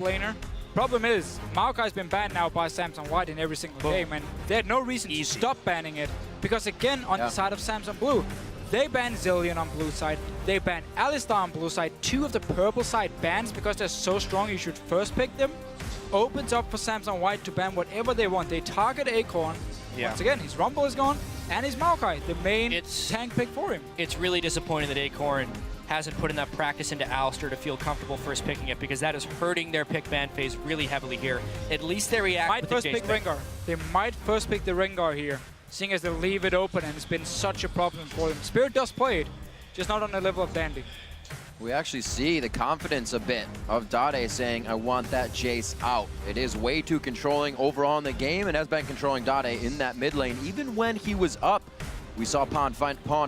laner. Problem is, Maokai's been banned now by Samsung White in every single game, and they had no reason to stop banning it. Because again, on the side of Samsung Blue, they banned Zillion on blue side, they banned Alistar on blue side. 2 of the purple side bans, because they're so strong you should first pick them, opens up for Samsung White to ban whatever they want. They target Acorn. Once again, his Rumble is gone, and his Maokai, the main tank pick for him. It's really disappointing that Acorn hasn't put enough practice into Alistar to feel comfortable first picking it, because that is hurting their pick ban phase really heavily here. At least they react with the They might first pick Rengar. They might first pick the Rengar here, seeing as they leave it open, and it's been such a problem for them. Spirit does play it, just not on the level of Dandy. We actually see the confidence a bit of Dade saying, I want that Jace out. It is way too controlling overall in the game, and has been controlling Dade in that mid lane. Even when he was up, we saw Pawn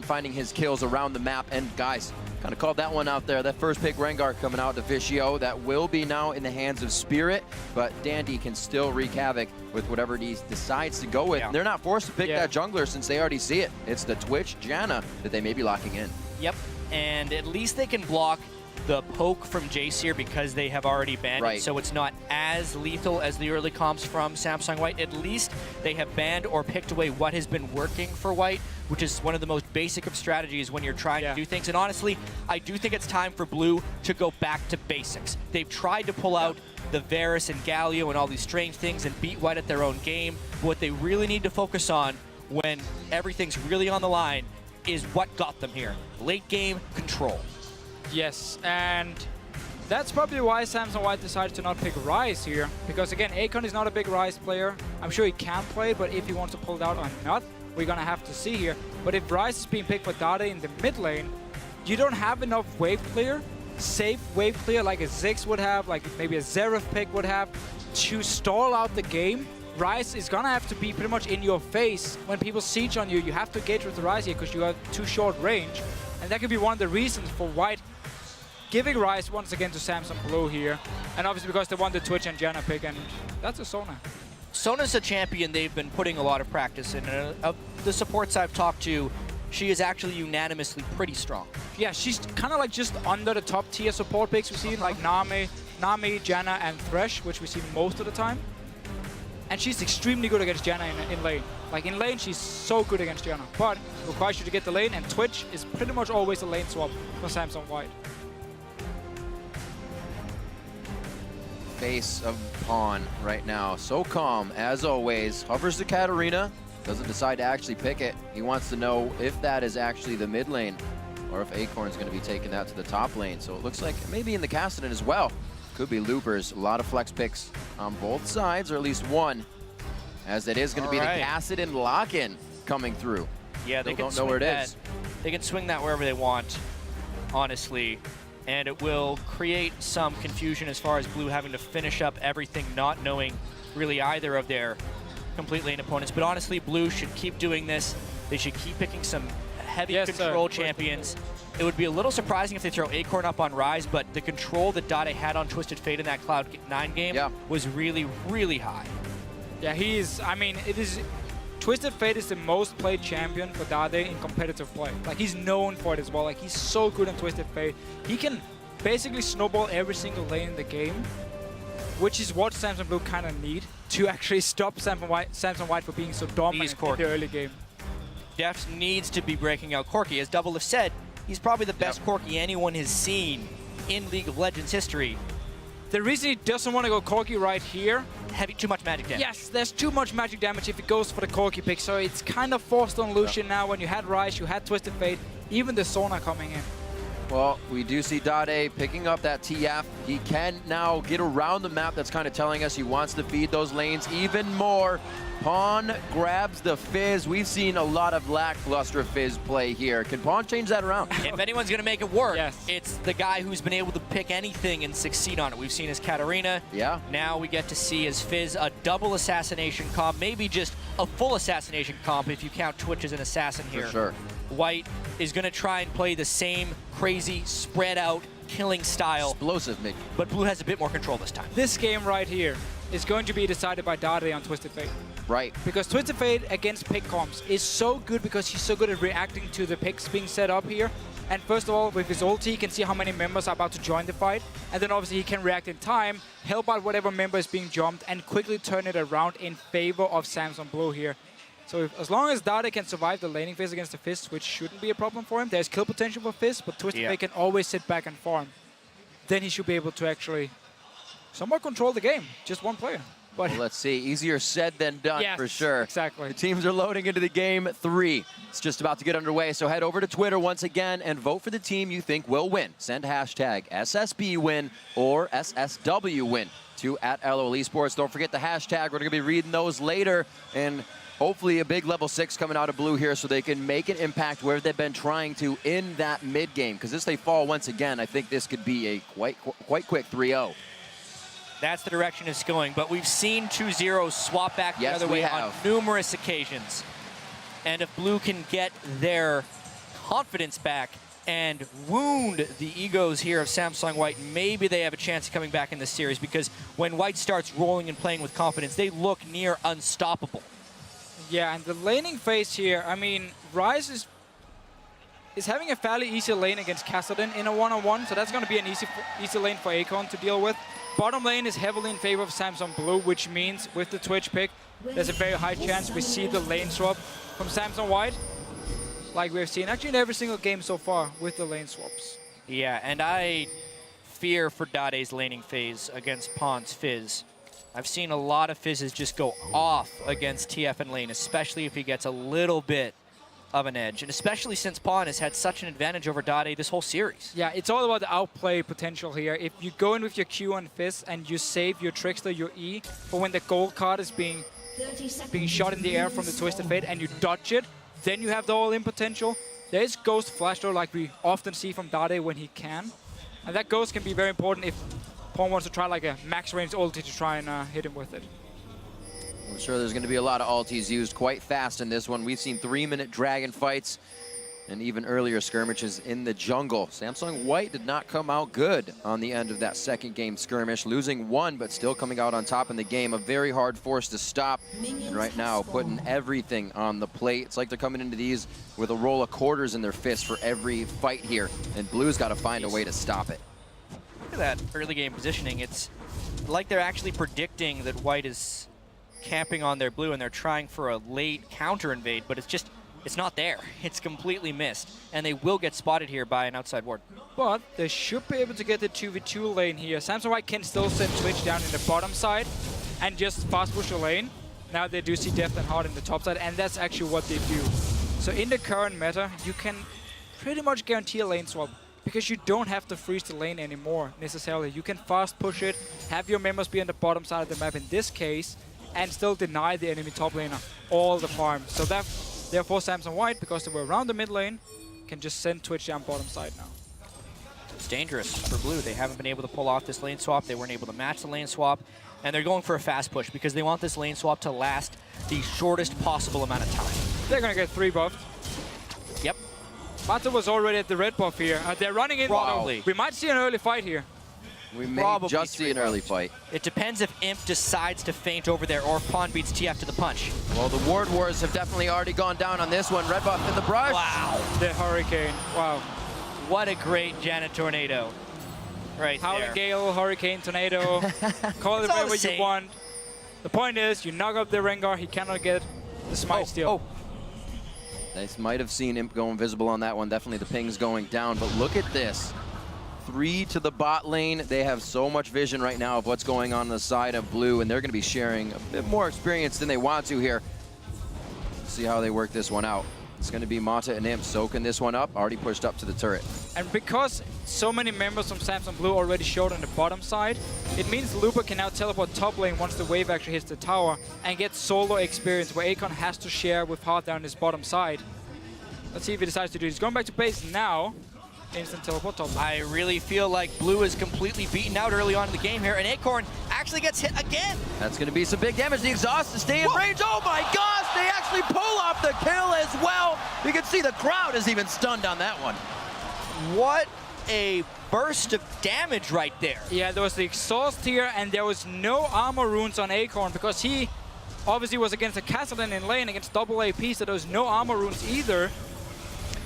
finding his kills around the map. And guys, kind of called that one out there. That first pick Rengar coming out to Vishio. That will be now in the hands of Spirit, but Dandy can still wreak havoc with whatever he decides to go with. They're not forced to pick that jungler since they already see it. It's the Twitch Janna that they may be locking in. Yep, and at least they can block the poke from Jace here because they have already banned it, so it's not as lethal as the early comps from Samsung White. At least they have banned or picked away what has been working for White, which is one of the most basic of strategies when you're trying to do things. And honestly, I do think it's time for Blue to go back to basics. They've tried to pull out the Varus and Galio and all these strange things and beat White at their own game. But what they really need to focus on when everything's really on the line is what got them here. Late game control. Yes, and that's probably why Samsung White decided to not pick Ryze here. Because again, Akon is not a big Ryze player. I'm sure he can play it, but if he wants to pull it out or not, we're gonna have to see here. But if Ryze is being picked for Dade in the mid lane, you don't have enough wave clear, safe wave clear like a Ziggs would have, like maybe a Xerath pick would have, to stall out the game. Ryze is gonna have to be pretty much in your face. When people siege on you, you have to engage with the Ryze here because you have too short range. And that could be one of the reasons for White giving Ryze once again to Samsung Blue here. And obviously because they want the Twitch and Janna pick, and that's a Sona. Sona's a champion they've been putting a lot of practice in. Of the supports I've talked to, she is actually unanimously pretty strong. Yeah, she's kind of like just under the top tier support picks we've seen, like Nami, Janna, and Thresh, which we see most of the time. And she's extremely good against Janna in lane. Like in lane, she's so good against Janna. But it requires you to get the lane, and Twitch is pretty much always a lane swap for Samsung White. Face of Pawn right now, so calm as always. Hovers to Katarina, doesn't decide to actually pick it. He wants to know if that is actually the mid lane, or if Acorn's going to be taking that to the top lane. So it looks like maybe in the Kassadin as well. Could be loopers. A lot of flex picks on both sides, or at least one, as it is going to be the Kassadin lock-in coming through. Yeah, they don't know where it is. They can swing that wherever they want, honestly. And it will create some confusion as far as Blue having to finish up everything, not knowing really either of their complete lane opponents. But honestly, Blue should keep doing this. They should keep picking some heavy control champions. It would be a little surprising if they throw Acorn up on Ryze, but the control that Dade had on Twisted Fate in that Cloud9 game was really, really high. Yeah, Twisted Fate is the most played champion for Dade in competitive play. Like, he's known for it as well. Like, he's so good in Twisted Fate. He can basically snowball every single lane in the game, which is what Samsung Blue kind of need to actually stop Samsung White for being so dominant in the early game. Def needs to be breaking out Corki. As Double have said, he's probably the best Corki anyone has seen in League of Legends history. The reason he doesn't want to go Corki right here, too much magic damage. Yes, there's too much magic damage if he goes for the Corki pick, so it's kind of forced on Lucian now. When you had Ryze, you had Twisted Fate, even the Sona coming in. Well, we do see Dade picking up that TF. He can now get around the map. That's kind of telling us he wants to feed those lanes even more. Pawn grabs the Fizz. We've seen a lot of lackluster Fizz play here. Can Pawn change that around? If anyone's going to make it work, it's the guy who's been able to pick anything and succeed on it. We've seen his Katarina. Yeah. Now we get to see his Fizz, a double assassination comp, maybe just a full assassination comp if you count Twitch as an assassin here. For sure. White is going to try and play the same crazy, spread out, killing style. Explosive, maybe. But Blue has a bit more control this time. This game right here is going to be decided by Dade on Twisted Fate. Right. Because Twisted Fate against pick comps is so good because he's so good at reacting to the picks being set up here. And first of all, with his ulti, he can see how many members are about to join the fight. And then obviously he can react in time, help out whatever member is being jumped, and quickly turn it around in favor of Samsung Blue here. So as long as Dade can survive the laning phase against the Fizz, which shouldn't be a problem for him, there's kill potential for Fizz, but Twisted Fate can always sit back and farm. Then he should be able to actually somewhat control the game. Just one player. But well, let's see. Easier said than done, yes, for sure. Exactly. The teams are loading into the game 3. It's just about to get underway, so head over to Twitter once again and vote for the team you think will win. Send hashtag SSB win or SSW win to @LOL Esports. Don't forget the hashtag. We're going to be reading those later. And hopefully a big level 6 coming out of Blue here so they can make an impact where they've been trying to in that mid game. Because if they fall once again, I think this could be a quite quick 3-0. That's the direction it's going, but we've seen 2-0 swap back the other way on numerous occasions. And if Blue can get their confidence back and wound the egos here of Samsung White, maybe they have a chance of coming back in this series, because when White starts rolling and playing with confidence, they look near unstoppable. Yeah, and the laning phase here, I mean, Ryze is having a fairly easy lane against Kassadin in a one-on-one, so that's going to be an easy lane for Akon to deal with. Bottom lane is heavily in favor of Samsung Blue, which means with the Twitch pick, there's a very high chance we see the lane swap from Samsung White, like we've seen actually in every single game so far with the lane swaps. Yeah, and I fear for Dade's laning phase against Pawn's Fizz. I've seen a lot of Fizzes just go off against TF and lane, especially if he gets a little bit of an edge, and especially since Pawn has had such an advantage over Dade this whole series. Yeah, it's all about the outplay potential here. If you go in with your Q on Fizz and you save your Trickster, your E, for when the gold card is being shot in the air from the Twisted Fate and you dodge it, then you have the all-in potential. There is Ghost Flash though, like we often see from Dade when he can. And that Ghost can be very important if Pawn wants to try like a max range ulti to try and hit him with it. I'm sure there's going to be a lot of ultis used quite fast in this one. We've seen 3-minute dragon fights and even earlier skirmishes in the jungle. Samsung White did not come out good on the end of that second game skirmish, losing 1, but still coming out on top in the game. A very hard force to stop, and right now putting everything on the plate. It's like they're coming into these with a roll of quarters in their fist for every fight here, and Blue's got to find a way to stop it. Look at that early game positioning. It's like they're actually predicting that White is camping on their Blue and they're trying for a late counter invade, but it's not there. It's completely missed, and they will get spotted here by an outside ward. But they should be able to get the 2v2 lane here. Samsung White can still send Twitch down in the bottom side and just fast push the lane. Now they do see Deft and Hard in the top side, and that's actually what they do. So in the current meta, you can pretty much guarantee a lane swap because you don't have to freeze the lane anymore necessarily. You can fast push it, have your members be on the bottom side of the map in this case, and still deny the enemy top laner all the farm. So that, therefore, Samsung White, because they were around the mid lane, can just send Twitch down bottom side now. It's dangerous for Blue. They haven't been able to pull off this lane swap. They weren't able to match the lane swap, and they're going for a fast push because they want this lane swap to last the shortest possible amount of time. They're gonna get 3 buffed. Yep. Mata was already at the red buff here. They're running in. Probably. We might see an early fight here. We may just see an early fight. It depends if Imp decides to feint over there or if Pawn beats TF to the punch. Well, the ward wars have definitely already gone down on this one. Red buff in the brush. Wow. The Hurricane. Wow. What a great Janet Tornado. Right Howling there. Gale, Hurricane, Tornado. Call it whatever you want. The point is, you knock up the Rengar, he cannot get the smite steal. They might have seen Imp go invisible on that one. Definitely the ping's going down, but look at this. 3 to the bot lane. They have so much vision right now of what's going on the side of Blue, and they're going to be sharing a bit more experience than they want to here. See how they work this one out. It's going to be Mata and Imp soaking this one up, already pushed up to the turret. And because so many members from Samsung Blue already showed on the bottom side, it means Looper can now teleport top lane once the wave actually hits the tower and get solo experience where Akon has to share with Hard down his bottom side. Let's see if he decides to do it. He's going back to base now. Instant teleport top lane. I really feel like Blue is completely beaten out early on in the game here, and Acorn actually gets hit again. That's going to be some big damage. The exhaust to stay in range. Oh my gosh, they actually pull off the kill as well. You can see the crowd is even stunned on that one. What a burst of damage right there. Yeah, there was the exhaust here, and there was no armor runes on Acorn because he obviously was against a Kassadin in lane against double AP, so there was no armor runes either.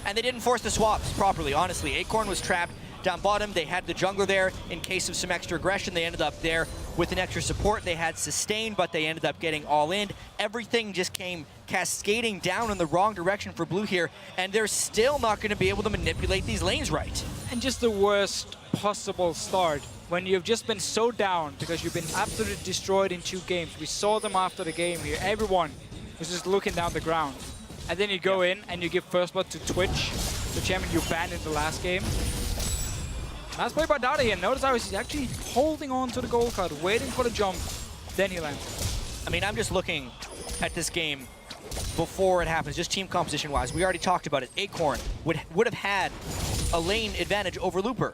And they didn't force the swaps properly, honestly. Acorn was trapped down bottom. They had the jungler there in case of some extra aggression. They ended up there with an extra support. They had sustain, but they ended up getting all in. Everything just came cascading down in the wrong direction for Blue here, and they're still not going to be able to manipulate these lanes right. And just the worst possible start when you've just been so down because you've been absolutely destroyed in 2 games. We saw them after the game here. Everyone was just looking down the ground. And then you go in and you give first blood to Twitch, the champion you banned in the last game. Nice play by Dada here. Notice how he's actually holding on to the gold card, waiting for the jump. Then he lands. I mean, I'm just looking at this game before it happens, just team composition-wise. We already talked about it. Acorn would have had a lane advantage over Looper.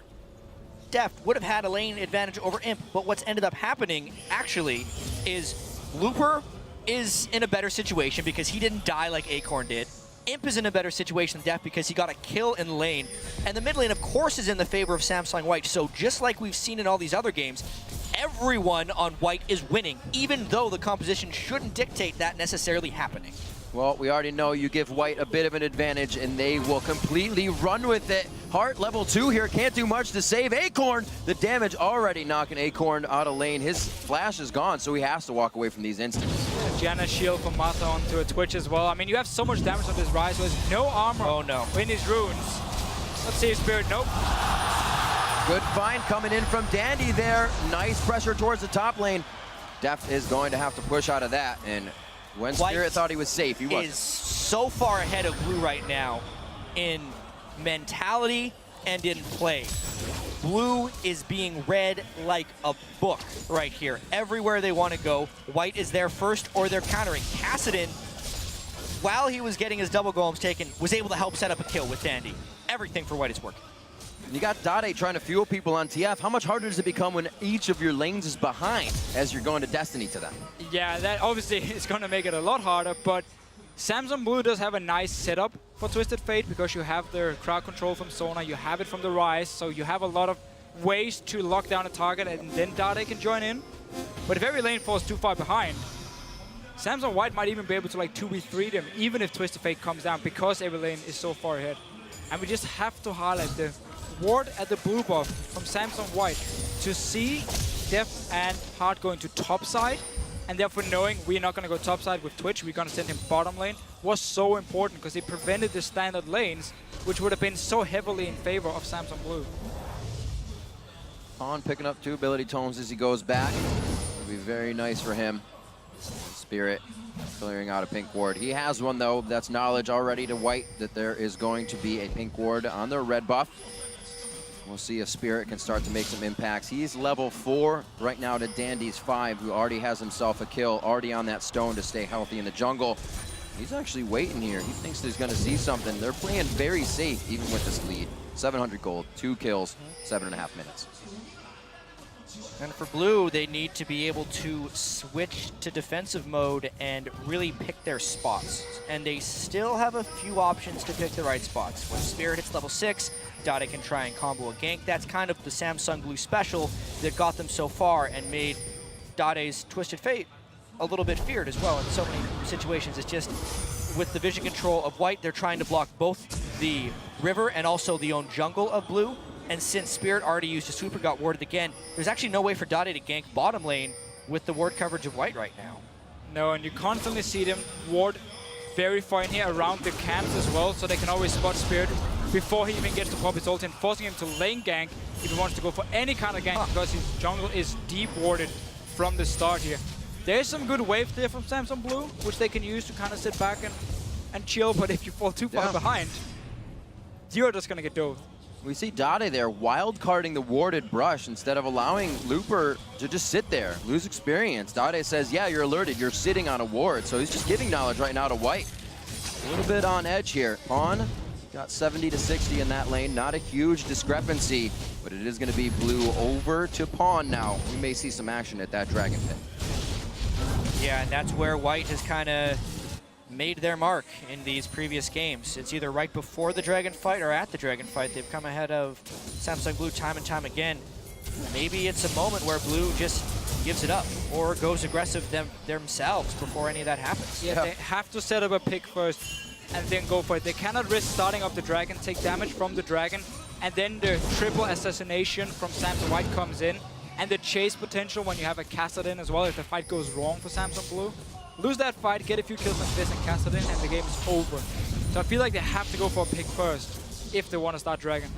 Deft would have had a lane advantage over Imp. But what's ended up happening, actually, is Looper is in a better situation because he didn't die like Acorn did. Imp is in a better situation than Deft because he got a kill in lane. And the mid lane, of course, is in the favor of Samsung White. So just like we've seen in all these other games, everyone on White is winning, even though the composition shouldn't dictate that necessarily happening. Well, we already know you give White a bit of an advantage, and they will completely run with it. Heart level 2 here, can't do much to save Acorn. The damage already knocking Acorn out of lane. His flash is gone, so he has to walk away from these instants. Janna shield from Mata onto a Twitch as well. I mean, you have so much damage on this Rise, so there's no armor in his runes. Let's see if Spirit, nope. Good find coming in from Dandy there. Nice pressure towards the top lane. Deft is going to have to push out of that, and when Spirit thought he was safe, he wasn't. Is so far ahead of Blue right now in mentality and in play. Blue is being read like a book right here. Everywhere they want to go, White is there first or they're countering. Kassadin, while he was getting his double golems taken, was able to help set up a kill with Dandy. Everything for White is working. You got Dade trying to fuel people on TF. How much harder does it become when each of your lanes is behind as you're going to Destiny to them? Yeah, that obviously is going to make it a lot harder, but Samsung Blue does have a nice setup for Twisted Fate because you have their crowd control from Sona, you have it from the Rise, so you have a lot of ways to lock down a target and then Dade can join in. But if every lane falls too far behind, Samsung White might even be able to like 2v3 them, even if Twisted Fate comes down, because every lane is so far ahead. And we just have to highlight the ward at the blue buff from Samsung White to see Deft and Heart going to top side, and therefore knowing we're not going to go top side with Twitch, we're going to send him bottom lane, was so important because it prevented the standard lanes, which would have been so heavily in favor of Samsung Blue. On picking up 2 ability tomes as he goes back. It'll be very nice for him. Spirit clearing out a pink ward. He has one though. That's knowledge already to White that there is going to be a pink ward on their red buff. We'll see if Spirit can start to make some impacts. He's level 4 right now to Dandy's 5, who already has himself a kill, already on that stone to stay healthy in the jungle. He's actually waiting here. He thinks he's going to see something. They're playing very safe even with this lead. 700 gold, 2 kills, 7.5 minutes. And for Blue, they need to be able to switch to defensive mode and really pick their spots. And they still have a few options to pick the right spots. When Spirit hits level 6, Dade can try and combo a gank. That's kind of the Samsung Blue special that got them so far and made Dade's Twisted Fate a little bit feared as well in so many situations. It's just with the vision control of White, they're trying to block both the river and also the own jungle of Blue. And since Spirit already used a super, got warded again, there's actually no way for Dade to gank bottom lane with the ward coverage of White right now. No, and you constantly see them ward very far in here around the camps as well, so they can always spot Spirit before he even gets to pop his ult and forcing him to lane gank if he wants to go for any kind of gank because his jungle is deep warded from the start here. There's some good wave there from Samsung Blue, which they can use to kind of sit back and chill, but if you fall too far behind, you're just going to get dove. We see Dade there wild-carding the warded brush instead of allowing Looper to just sit there, lose experience. Dade says, yeah, you're alerted, you're sitting on a ward, so he's just giving knowledge right now to White. A little bit on edge here. Pawn got 70 to 60 in that lane, not a huge discrepancy, but it is going to be Blue over to Pawn now. We may see some action at that Dragon Pit. Yeah, and that's where White has kind of made their mark in these previous games. It's either right before the Dragon fight or at the Dragon fight. They've come ahead of Samsung Blue time and time again. Maybe it's a moment where Blue just gives it up or goes aggressive themselves before any of that happens. Yeah, they have to set up a pick first. and then go for it. They cannot risk starting up the dragon, take damage from the dragon, and then the triple assassination from Samsung White comes in, and the chase potential when you have a Kassadin as well if the fight goes wrong for Samsung Blue. Lose that fight, get a few kills on Fizz and Kassadin, and the game is over. So I feel like they have to go for a pick first if they want to start Dragon.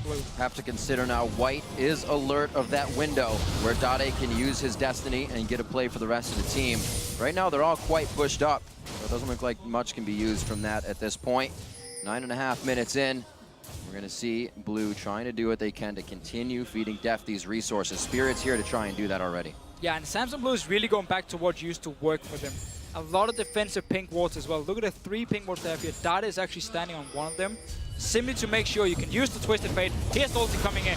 Blue. Have to consider now White is alert of that window where Dade can use his destiny and get a play for the rest of the team. Right now they're all quite pushed up, so it doesn't look like much can be used from that at this point. 9.5 minutes in. We're going to see Blue trying to do what they can to continue feeding Deft these resources. Spirit's here to try and do that already. Yeah, and Samsung Blue is really going back to what used to work for them. A lot of defensive pink wards as well. Look at the 3 pink wards they have here. Dade is actually standing on one of them, simply to make sure you can use the Twisted Fate. Here's ulti coming in.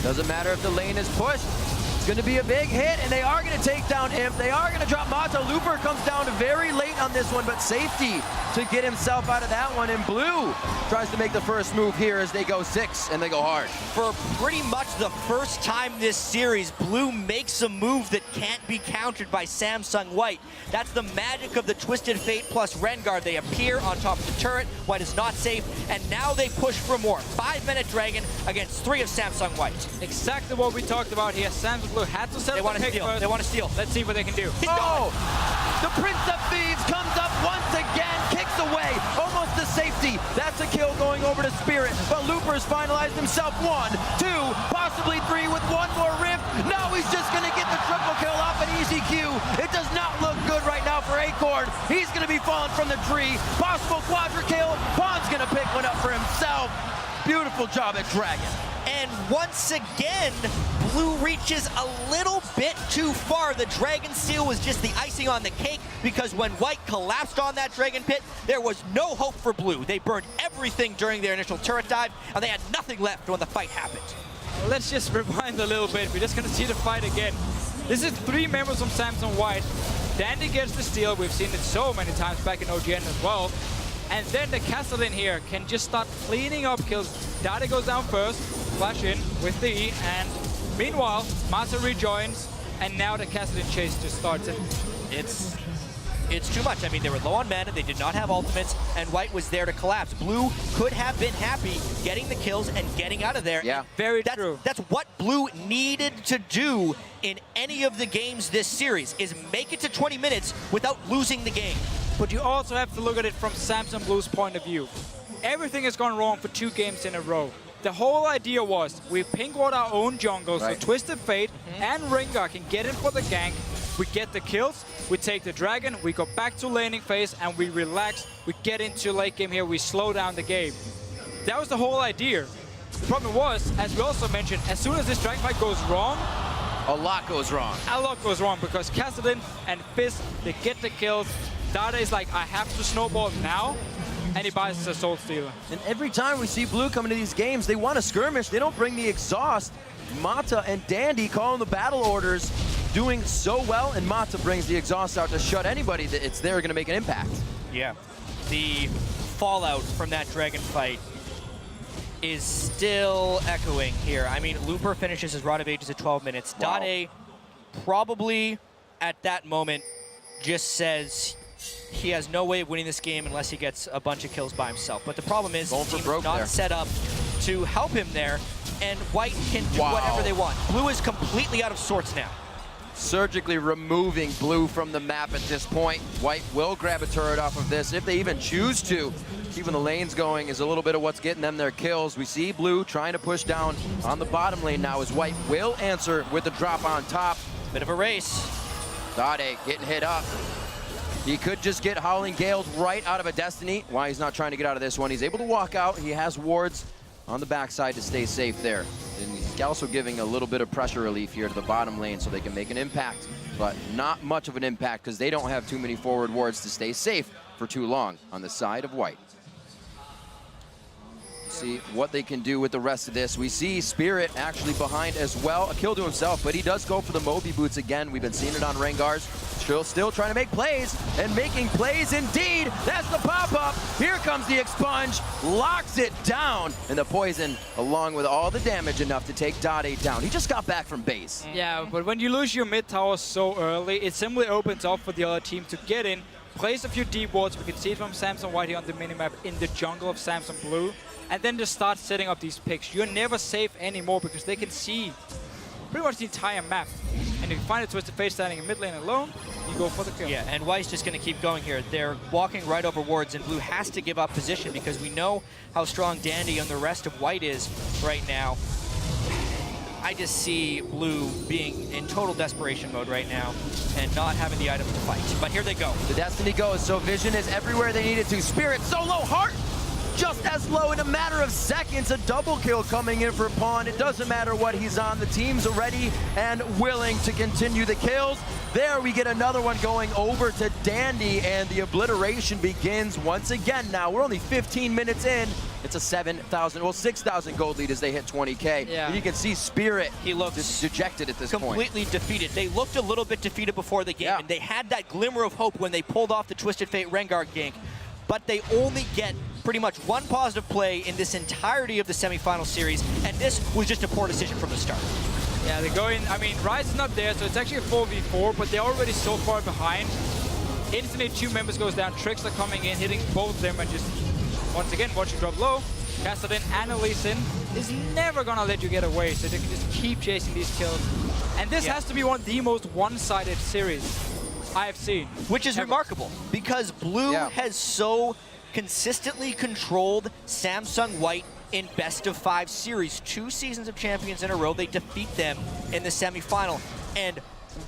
Doesn't matter if the lane is pushed. It's going to be a big hit, and they are going to take down Imp. They are going to drop Mata. Looper comes down very late on this one, but safety to get himself out of that one. And Blue tries to make the first move here as they go 6, and they go hard. For pretty much the first time this series, Blue makes a move that can't be countered by Samsung White. That's the magic of the Twisted Fate plus Rengar. They appear on top of the turret. White is not safe, and now they push for more. 5-minute Dragon against 3 of Samsung White. Exactly what we talked about here. Samsung Blue had to set up the pick first. They want to steal. Let's see what they can do. Oh! The Prince of Thieves comes up once again, kicks away, almost to safety. That's a kill going over to Spirit, but Looper's finalized himself 1, 2, possibly 3 with one more rift. No, he's just going to get the triple kill off an easy Q. It does not look good right now for Acorn. He's going to be falling from the tree. Possible quadra kill. Pawn's going to pick one up for himself. Beautiful job at Dragon. And once again, Blue reaches a little bit too far. The Dragon Seal was just the icing on the cake because when White collapsed on that Dragon Pit, there was no hope for Blue. They burned everything during their initial turret dive, and they had nothing left when the fight happened. Let's just rewind a little bit. We're just going to see the fight again. This is 3 members from Samsung White. Dandy gets the steal. We've seen it so many times back in OGN as well. And then the Kassadin here can just start cleaning up kills. Dade goes down first, flash in with the E, and meanwhile, Mata rejoins, and now the Kassadin chase just starts. It's too much. I mean, they were low on mana, they did not have ultimates, and White was there to collapse. Blue could have been happy getting the kills and getting out of there. Yeah, very true. That's what Blue needed to do in any of the games this series, is make it to 20 minutes without losing the game. But you also have to look at it from Samsung Blue's point of view. Everything has gone wrong for 2 games in a row. The whole idea was we pink ward our own jungle, so Twisted Fate and Rengar can get in for the gank. We get the kills, we take the dragon, we go back to laning phase, and we relax. We get into late game here, we slow down the game. That was the whole idea. The problem was, as we also mentioned, as soon as this dragon fight goes wrong, a lot goes wrong. A lot goes wrong because Kassadin and Fizz, they get the kills. Dade is like, I have to snowball now, and he buys a Soul Stealer. And every time we see Blue come into these games, they want to skirmish. They don't bring the exhaust. Mata and Dandy calling the battle orders, doing so well, and Mata brings the exhaust out to shut anybody that it's there going to make an impact. Yeah, the fallout from that dragon fight is still echoing here. I mean, Looper finishes his Rod of Ages at 12 minutes. Wow. Dade probably at that moment just says he has no way of winning this game unless he gets a bunch of kills by himself. But the problem is the team is not set up to help him there, and White can do whatever they want. Blue is completely out of sorts now. Surgically removing Blue from the map at this point. White will grab a turret off of this if they even choose to. Keeping the lanes going is a little bit of what's getting them their kills. We see Blue trying to push down on the bottom lane now as White will answer with the drop on top. Bit of a race. Dade getting hit up. He could just get Howling Gales right out of a Destiny. Why he's not trying to get out of this one. He's able to walk out. He has wards on the backside to stay safe there. And he's also giving a little bit of pressure relief here to the bottom lane so they can make an impact, but not much of an impact because they don't have too many forward wards to stay safe for too long on the side of White. See what they can do with the rest of this. We see Spirit actually behind as well. A kill to himself, but he does go for the Moby boots again. We've been seeing it on Rengar's. Still trying to make plays, and making plays indeed. That's the pop-up. Here comes the expunge, locks it down, and the poison, along with all the damage, enough to take Dade down. He just got back from base. Yeah, but when you lose your mid tower so early, it simply opens up for the other team to get in, plays a few deep wards. We can see it from Samsung White here on the minimap in the jungle of Samsung Blue. And then just start setting up these picks. You're never safe anymore because they can see pretty much the entire map. And if you find a Twisted Fate standing in mid lane alone, you go for the kill. Yeah, and White's just going to keep going here. They're walking right over wards, and Blue has to give up position because we know how strong Dandy and the rest of White is right now. I just see Blue being in total desperation mode right now and not having the items to fight. But here they go. The Destiny goes, so Vision is everywhere they need it to. Spirit so low, Heart just as low in a matter of seconds. A double kill coming in for Pawn. It doesn't matter what he's on. The team's ready and willing to continue the kills. There we get another one going over to Dandy, and the obliteration begins once again. Now we're only 15 minutes in. It's a 7,000, well 6,000 gold lead as they hit 20K. Yeah. And you can see Spirit, he looks dejected at this point. Completely defeated. They looked a little bit defeated before the game, and they had that glimmer of hope when they pulled off the Twisted Fate Rengar gank. But they only get pretty much one positive play in this entirety of the semifinal series, and this was just a poor decision from the start. Yeah, they go in. I mean, Rise is not there, so it's actually a 4v4, but they're already so far behind. Instantly, 2 members goes down. Tricks are coming in, hitting both of them, and just once again, watching drop low. Kassadin and Lee Sin is never gonna let you get away, so they can just keep chasing these kills. And this has to be one of the most one-sided series I have seen. Which is remarkable, because Blue has so consistently controlled Samsung White in best-of-5 series. 2 seasons of champions in a row, they defeat them in the semifinal. And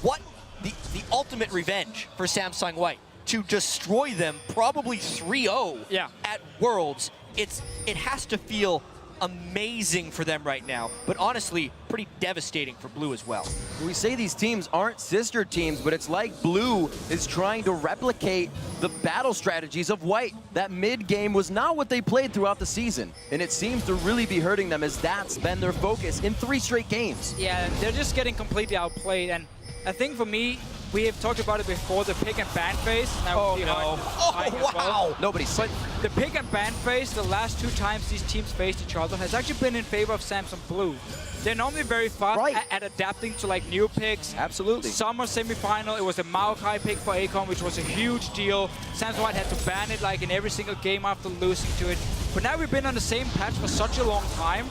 what the ultimate revenge for Samsung White, to destroy them probably 3-0 at Worlds. It has to feel amazing for them right now, but honestly, pretty devastating for Blue as well. We say these teams aren't sister teams, but it's like Blue is trying to replicate the battle strategies of White. That mid game was not what they played throughout the season, and it seems to really be hurting them as that's been their focus in 3 straight games. Yeah, they're just getting completely outplayed, and I think for me, we have talked about it before, the pick and ban phase. Now wow! Nobody's But the pick and ban phase, the last 2 times these teams faced each other, has actually been in favor of Samsung Blue. They're normally very fast at adapting to like new picks. Absolutely. Summer semifinal, it was a Maokai pick for Akon, which was a huge deal. Samsung White had to ban it like in every single game after losing to it. But now we've been on the same patch for such a long time,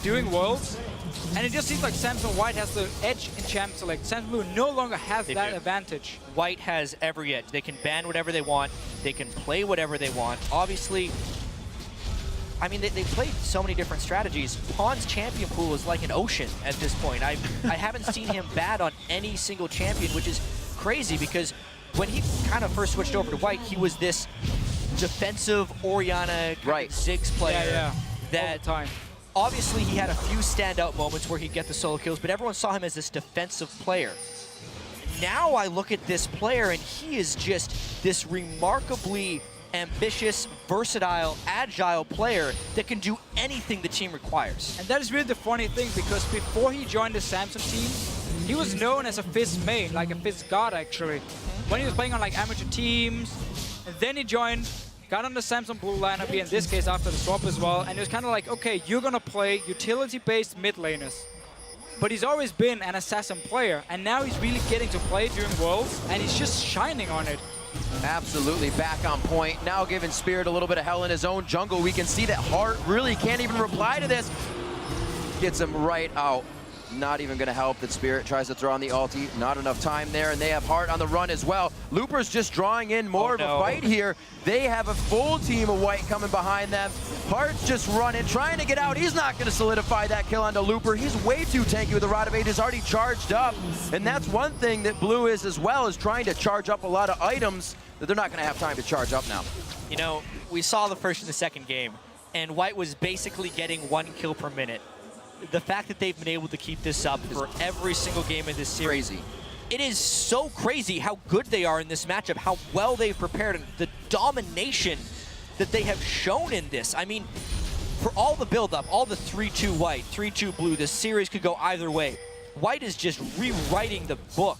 doing Worlds, and it just seems like Samsung White has the edge in champ select. Samsung Blue no longer has that advantage. White has every edge. They can ban whatever they want. They can play whatever they want. Obviously, I mean, they played so many different strategies. Pawn's champion pool is like an ocean at this point. I haven't seen him bad on any single champion, which is crazy because when he kind of first switched over to White, he was this defensive Orianna Ziggs player that all the time. Obviously, he had a few standout moments where he'd get the solo kills, but everyone saw him as this defensive player. Now I look at this player, and he is just this remarkably ambitious, versatile, agile player that can do anything the team requires. And that is really the funny thing, because before he joined the Samsung team, he was known as a Fizz main, like a Fizz god actually. When he was playing on like amateur teams, and then he joined, got on the Samsung Blue lineup here, in this case after the swap as well, and it was kind of like, okay, you're gonna play utility-based mid laners. But he's always been an assassin player, and now he's really getting to play during Worlds, and he's just shining on it. Absolutely back on point. Now giving Spirit a little bit of hell in his own jungle. We can see that Heart really can't even reply to this. Gets him right out. Not even going to help that Spirit tries to throw on the ulti. Not enough time there, and they have Heart on the run as well. Looper's just drawing in more of a fight here. They have a full team of White coming behind them. Heart's just running, trying to get out. He's not going to solidify that kill onto Looper. He's way too tanky with the Rod of Ages already charged up. And that's one thing that Blue is as well, is trying to charge up a lot of items that they're not going to have time to charge up now. You know, we saw the first and the second game, and White was basically getting 1 kill per minute. The fact that they've been able to keep this up for every single game in this series. Crazy. It is so crazy how good they are in this matchup, how well they've prepared, and the domination that they have shown in this. I mean, for all the build-up, all the 3-2 White, 3-2 Blue, this series could go either way. White is just rewriting the book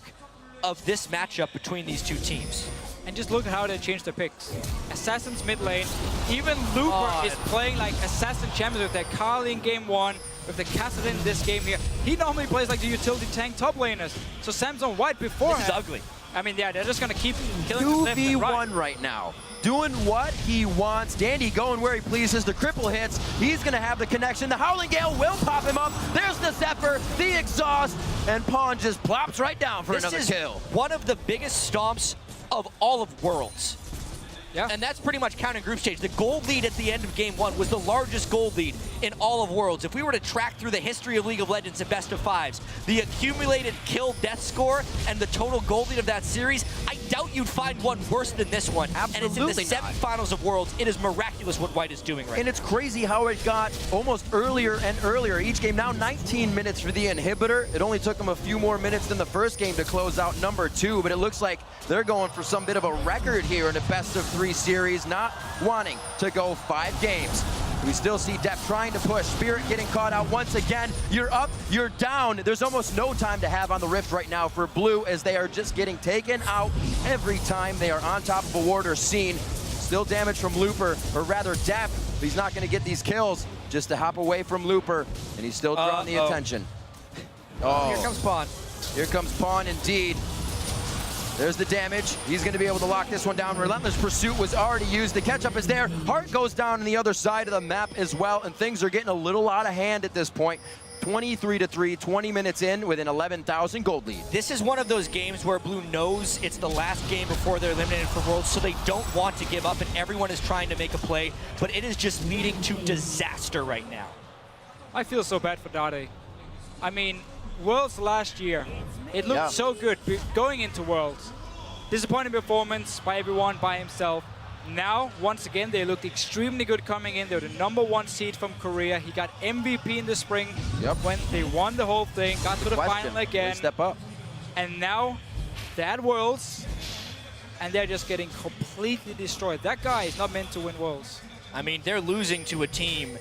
of this matchup between these two teams. And just look at how they changed their picks. Assassin's mid lane. Even Looper is playing like Assassin champions with their Kali in game 1, with the Kassadin in this game here. He normally plays like the utility tank top laners. So Samsung White before This is ugly. I mean, yeah, they're just going to keep killing us left and right. 2v1 right now. Doing what he wants. Dandy going where he pleases. The cripple hits. He's going to have the connection. The Howling Gale will pop him up. There's the Zephyr, the exhaust, and Pawn just plops right down for another kill. One of the biggest stomps of all of Worlds. Yeah. And that's pretty much counting group stage. The gold lead at the end of game 1 was the largest gold lead in all of Worlds. If we were to track through the history of League of Legends and best of fives, the accumulated kill death score and the total gold lead of that series, I doubt you'd find one worse than this one. Absolutely. And it's in the semifinals of Worlds. It is miraculous what White is doing right now. And it's crazy how it got almost earlier and earlier each game. Now 19 minutes for the inhibitor. It only took them a few more minutes than the first game to close out number 2, but it looks like they're going for some bit of a record here in a best-of-3 series, not wanting to go 5 games. We still see Def trying to push. Spirit getting caught out once again. You're up, you're down. There's almost no time to have on the Rift right now for Blue, as they are just getting taken out every time they are on top of a ward or scene. Still damage from Looper, or rather Def. He's not going to get these kills. Just to hop away from Looper, and he's still drawing the attention. Oh, here comes Pawn. Here comes Pawn indeed. There's the damage. He's going to be able to lock this one down. Relentless Pursuit was already used. The catch-up is there. Heart goes down on the other side of the map as well, and things are getting a little out of hand at this point. 23-3, 20 minutes in with an 11,000 gold lead. This is one of those games where Blue knows it's the last game before they're eliminated from Worlds, so they don't want to give up, and everyone is trying to make a play, but it is just leading to disaster right now. I feel so bad for Dade. I mean, Worlds last year, it looked so good going into Worlds. Disappointing performance by everyone, by himself. Now, once again, they looked extremely good coming in. They were the #1 seed from Korea. He got MVP in the spring when they won the whole thing, got to the final again. They step up. And now, they're at Worlds, and they're just getting completely destroyed. That guy is not meant to win Worlds. I mean, they're losing to a team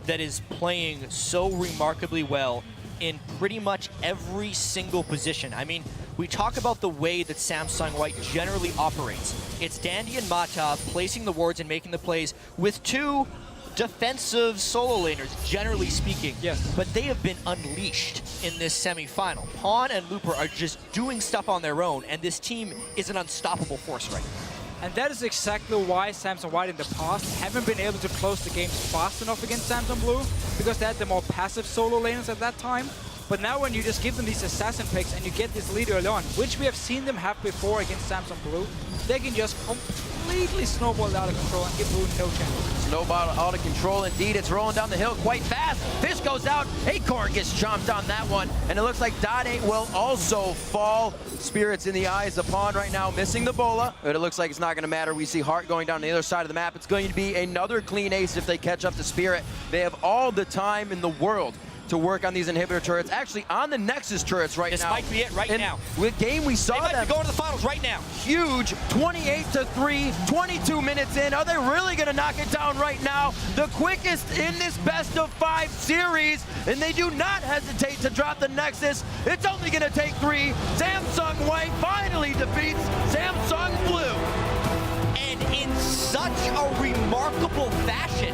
that is playing so remarkably well in pretty much every single position. I mean, we talk about the way that Samsung White generally operates. It's Dandy and Mata placing the wards and making the plays with 2 defensive solo laners, generally speaking. Yes. But they have been unleashed in this semi-final. Pawn and Looper are just doing stuff on their own, and this team is an unstoppable force right now. And that is exactly why Samsung White in the past haven't been able to close the games fast enough against Samsung Blue, because they had the more passive solo laners at that time. But now when you just give them these assassin picks and you get this lead early on, which we have seen them have before against Samsung Blue, they can just completely snowball out of control and give Blue no chance. Snowball out of control indeed. It's rolling down the hill quite fast. Fish goes out. Acorn gets chomped on that one. And it looks like Dade will also fall. Spirits in the eyes of Pawn right now, missing the bola. But it looks like it's not going to matter. We see Heart going down the other side of the map. It's going to be another clean ace if they catch up to Spirit. They have all the time in the world to work on these inhibitor turrets. Actually, on the Nexus turrets right now. This might be it right now. With game, we saw them them go to the finals right now. Huge, 28-3, 22 minutes in. Are they really going to knock it down right now? The quickest in this best-of-5 series, and they do not hesitate to drop the Nexus. It's only going to take 3. Samsung White finally defeats Samsung Blue. And in such a remarkable fashion.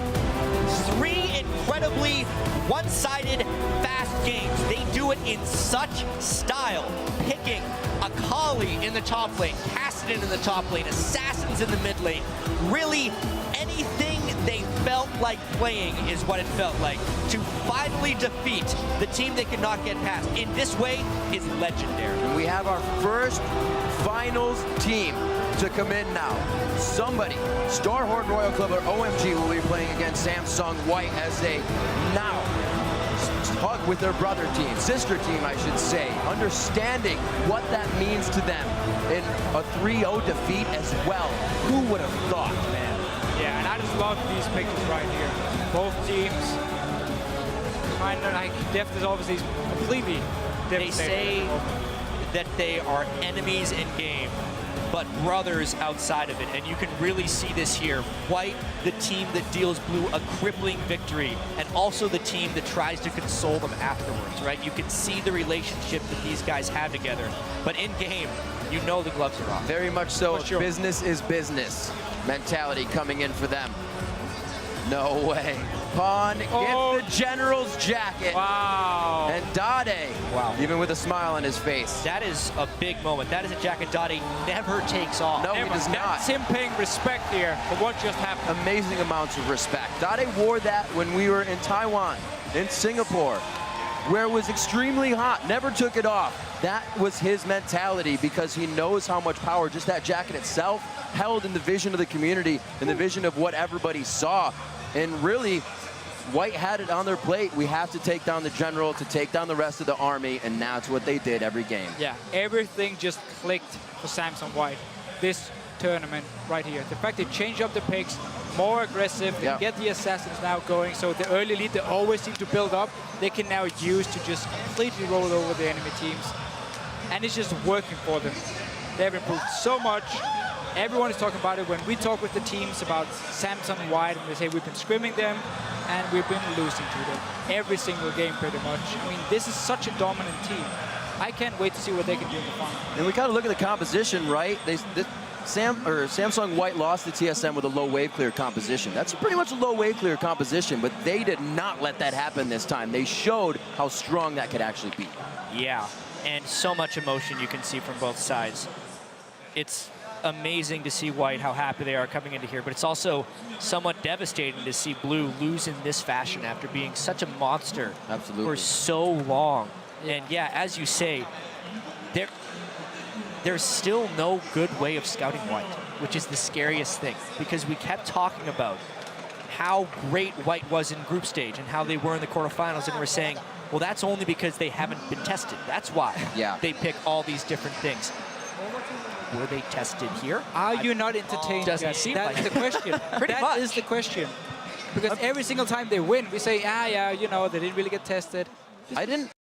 3 incredibly one-sided fast games. They do it in such style, picking Akali in the top lane, Kassadin in the top lane, Assassins in the mid lane. Really, anything they felt like playing is what it felt like. To finally defeat the team they could not get past in this way is legendary. And we have our first finals team to come in now. Somebody, Starhorn Royal Club or OMG, will be playing against Samsung White as they now hug with their brother team, sister team, I should say, understanding what that means to them in a 3-0 defeat as well. Who would have thought, man? Yeah, and I just love these pictures right here. Both teams, kind of like Deft is obviously completely devastated. They say that they are enemies in game, but brothers outside of it, and you can really see this here. White, the team that deals Blue a crippling victory, and also the team that tries to console them afterwards, right? You can see the relationship that these guys have together, but in game, you know the gloves are off. Very much so. For sure. Business is business mentality coming in for them. No way. Pawn gets the General's jacket. Wow. And Dade, even with a smile on his face. That is a big moment. That is a jacket Dade never takes off. No, he does not. That's him paying respect here for what just happened. Amazing amounts of respect. Dade wore that when we were in Taiwan, in Singapore, where it was extremely hot, never took it off. That was his mentality because he knows how much power just that jacket itself held in the vision of the community, in the vision of what everybody saw. And really, White had it on their plate. We have to take down the General to take down the rest of the army, and that's what they did every game. Yeah, everything just clicked for Samsung White this tournament right here. The fact they changed up the picks, more aggressive, they get the assassins now going, so the early lead they always seem to build up, they can now use to just completely roll over the enemy teams. And it's just working for them. They've improved so much. Everyone is talking about it. When we talk with the teams about Samsung White, and they say we've been scrimming them and we've been losing to them every single game pretty much. I mean, this is such a dominant team. I can't wait to see what they can do in the final. And we kind of look at the composition, right? Samsung White lost the TSM with a low wave clear composition. That's pretty much a low wave clear composition, but they did not let that happen this time. They showed how strong that could actually be. Yeah, and so much emotion you can see from both sides. It's amazing to see White, how happy they are coming into here, but it's also somewhat devastating to see Blue lose in this fashion after being such a monster for so long. And yeah, as you say, there's still no good way of scouting White, which is the scariest thing, because we kept talking about how great White was in group stage and how they were in the quarterfinals, and we're saying, well, that's only because they haven't been tested. That's why they pick all these different things. Were they tested here? Are you not entertained? Doesn't seem That's like the question. That is the question. Because every single time they win, we say, yeah, you know, they didn't really get tested. I didn't